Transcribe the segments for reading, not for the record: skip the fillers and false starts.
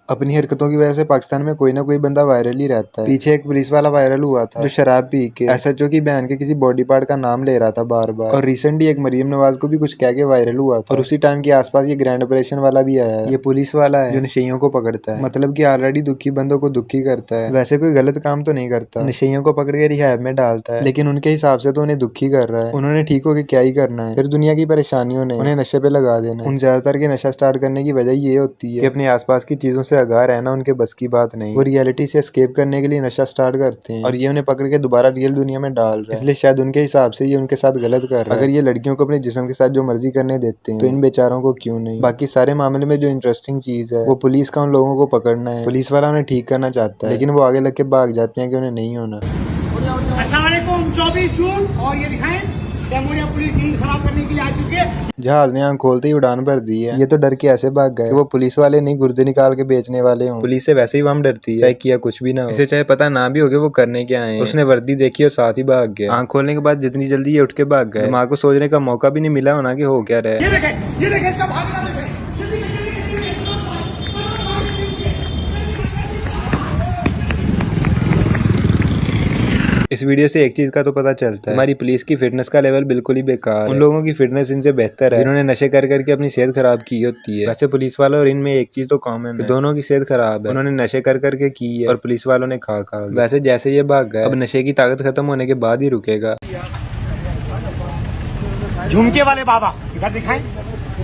अपनी हरकतों की वजह से पाकिस्तान में कोई ना कोई बंदा वायरल ही रहता है। पीछे एक पुलिस वाला वायरल हुआ था जो शराब पी के एसएचओ की बहन के किसी बॉडी पार्ट का नाम ले रहा था बार बार। और रिसेंटली एक मरियम नवाज को भी कुछ कह के वायरल हुआ था। और उसी टाइम के आसपास ये ग्रैंड ऑपरेशन वाला भी आया है। ये पुलिस वाला है जो नशेइयों को पकड़ता है, मतलब कि ऑलरेडी दुखी बंदों को दुखी करता है। वैसे कोई गलत काम तो नहीं करता, नशेइयों को पकड़ के रिहैब में डालता है, लेकिन उनके हिसाब से तो उन्हें दुखी कर रहा है। उन्होंने ठीक होकर क्या ही करना है, फिर दुनिया की परेशानियों ने उन्हें नशे पे लगा देना है। उन ज्यादातर के नशा स्टार्ट करने की वजह ये होती है कि अपने आसपास की चीजों से आगाह रहना उनके बस की बात नहीं। वो रियलिटी से एस्केप करने के लिए नशा स्टार्ट करते हैं और ये उन्हें पकड़ के दोबारा रियल दुनिया में डाल रहा है। इसलिए शायद उनके हिसाब से ये उनके साथ गलत कर रहा है। अगर ये लड़कियों को अपने जिस्म के साथ जो मर्जी करने देते हैं तो इन बेचारों को क्यों नहीं। बाकी सारे मामले में जो इंटरेस्टिंग चीज है वो पुलिस का उन लोगों को पकड़ना है। पुलिस वाला उन्हें ठीक करना चाहता है लेकिन वो आगे लग के भाग जाते हैं कि उन्हें नहीं होना। अस्सलाम वालेकुम। 24 जून और ये दिखाएं डेमोनिया पुलिस नींद खराब करने के लिए आ चुके हैं। जहाज ने आंख खोलते ही उड़ान भर दी है। ये तो डर के ऐसे भाग गए कि वो पुलिस वाले नहीं गुर्दे निकाल के बेचने वाले हों। पुलिस से वैसे ही वहां डरती है, चाहे किया कुछ भी ना हो। इसे चाहे पता ना भी हो कि वो करने क्या आए हैं। उसने वर्दी देखी और साथ ही भाग गया। आंख खोलने के बाद जितनी जल्दी ये उठ के भाग गए, दिमाग को सोचने का मौका भी नहीं मिला होना कि हो क्या रहा है। ये देखें इसका भागना देखें। इस वीडियो से एक चीज का तो पता चलता है, हमारी पुलिस की फिटनेस का लेवल बिल्कुल ही बेकार है। उन लोगों की फिटनेस इनसे बेहतर है जिन्होंने नशे कर करके अपनी सेहत खराब की होती है। वैसे पुलिस वालों और इनमें एक चीज तो कॉमन है, दोनों की सेहत खराब है। उन्होंने नशे कर करके की है और पुलिस वालों ने खा खा। वैसे जैसे ये भाग गए, अब नशे की ताकत खत्म होने के बाद ही रुकेगा। झुमके वाले बाबा इधर दिखाएं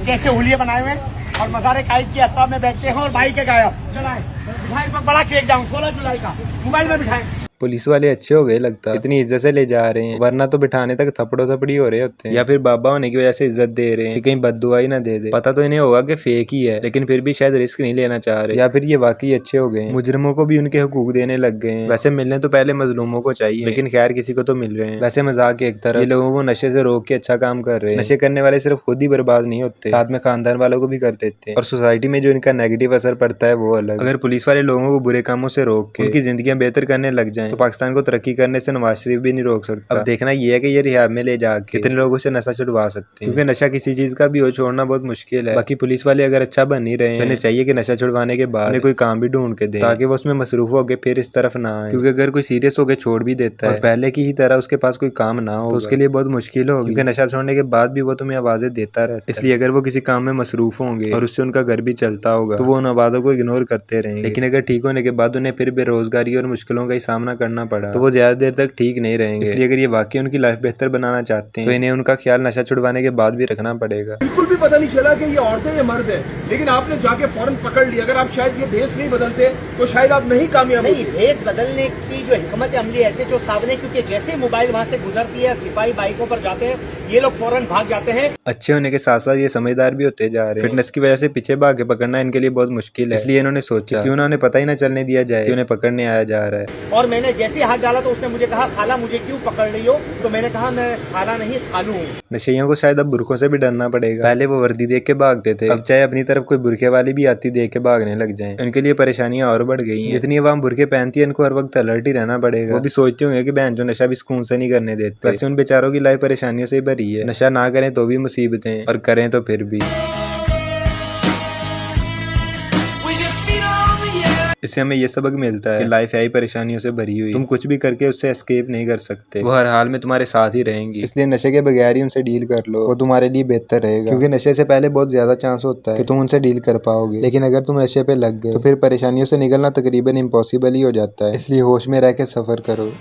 कैसे हुलिये बनाए हुए हैं और मज़ारे कायद की अतवा में बैठते हैं और बाइक के गायब चलाएं। दिखाएं इस वक्त बड़ा क्रेक डाउन 16 जुलाई का मोबाइल में बिठाएं। पुलिस वाले अच्छे हो गए लगता है, इतनी इज्जत से ले जा रहे हैं, वरना तो बिठाने तक थपड़ो थपड़ी हो रहे होते हैं। या फिर बाबा होने की वजह से इज्जत दे रहे हैं कि कहीं बददुआ ही ना दे दे। पता तो इन्हें होगा कि फेक ही है, लेकिन फिर भी शायद रिस्क नहीं लेना चाह रहे। या फिर ये वाकई अच्छे हो गए, मुजरिमों को भी उनके हुकूक देने लग गए हैं। वैसे मिलने तो पहले मजलूमों को चाहिए, लेकिन खैर किसी को तो मिल रहे हैं। वैसे मजाक एक तरफ, ये लोगों को नशे से रोक के अच्छा काम कर रहे हैं। नशे करने वाले सिर्फ खुद ही बर्बाद नहीं होते, साथ में खानदान वालों को भी कर देते हैं। और सोसाइटी में जो इनका नेगेटिव असर पड़ता है वो अलग। अगर पुलिस वाले लोगों को बुरे कामों से रोक के उनकी जिंदगियां बेहतर करने लग जाएं तो पाकिस्तान को तरक्की करने से नवाज शरीफ भी नहीं रोक सकता। अब देखना ये है कि ये रिहाब में ले जाके कितने लोगों से नशा छुड़वा सकते हैं, क्योंकि नशा किसी चीज का भी हो छोड़ना बहुत मुश्किल है। बाकी पुलिस वाले अगर अच्छा बन नहीं रहे हैं तो इन्हें चाहिए कि नशा छुड़वाने के बाद कोई काम भी ढूंढ के दें ताकि वो उसमें मसरूफ होके फिर इस तरफ ना आए। क्योंकि अगर कोई सीरियस होकर छोड़ भी देता है और पहले की ही तरह उसके पास कोई काम ना हो तो उसके लिए बहुत मुश्किल होगी, क्योंकि नशा छोड़ने के बाद भी वो तुम्हें आवाजें देता रहता है। इसलिए अगर वो किसी काम में मसरूफ होंगे और उससे उनका घर भी चलता होगा तो वो उन आवाजों को इग्नोर करते रहेंगे। लेकिन अगर ठीक होने के बाद उन्हें फिर बेरोजगारी और मुश्किलों का ही सामना करना पड़ा तो वो ज्यादा देर तक ठीक नहीं रहेंगे। इसलिए अगर ये वाकई उनकी लाइफ बेहतर बनाना चाहते हैं तो इन्हें उनका ख्याल नशा छुड़वाने के बाद भी रखना पड़ेगा। बिल्कुल भी पता नहीं चला कि ये औरत है या मर्द है, लेकिन आपने जाके फौरन पकड़ लिया। अगर आप शायद ये भेस नहीं बदलते तो शायद आप नहीं कामयाब होते। भेस बदलने की जो हिकमत अमली ऐसे जो सामने, क्योंकि जैसे मोबाइल वहाँ से गुजरती है सिपाही बाइकों पर जाते हैं ये लोग फौरन भाग जाते हैं। अच्छे होने के साथ साथ ये समझदार भी होते जा रहे हैं। फिटनेस की वजह से पीछे भाग के पकड़ना इनके लिए बहुत मुश्किल है, इसलिए इन्होंने सोचा कि उन्हें पता ही ना चलने दिया जाए कि उन्हें पकड़ने आया जा रहा है। और मैंने जैसे हाथ डाला तो उसने मुझे कहा खाला मुझे क्यों पकड़ रही हो, तो मैंने कहा मैं खाला नहीं खालू हूँ। नशेइयों को शायद अब बुरकों से भी डरना पड़ेगा। पहले वो वर्दी देख के भागते थे, अब चाहे अपनी तरफ कोई बुरके वाली भी आती देख के भागने लग जाएं। इनके लिए परेशानियां और बढ़ गई हैं। जितनी अवाम बुरके पहनती है इनको हर वक्त अलर्ट ही रहना पड़ेगा। वो भी सोचते होंगे कि बहन जो नशा भी सुकून से नहीं करने देते। वैसे उन बेचारों की लाइफ परेशानियों से भरी है, नशा ना करें तो भी मुसीबतें और करें तो फिर भी। इससे हमें ये सबक मिलता है कि लाइफ है ही परेशानियों से भरी हुई, तुम कुछ भी करके उससे एस्केप नहीं कर सकते, वो हर हाल में तुम्हारे साथ ही रहेंगी। इसलिए नशे के बगैर ही उनसे डील कर लो, वो तुम्हारे लिए बेहतर रहेगा। क्योंकि नशे से पहले बहुत ज्यादा चांस होता है कि तुम उनसे डील कर पाओगे, लेकिन अगर तुम नशे पे लग गए तो फिर परेशानियों से निकलना तकरीबन इम्पॉसिबल ही हो जाता है। इसलिए होश में रह के सफर करो।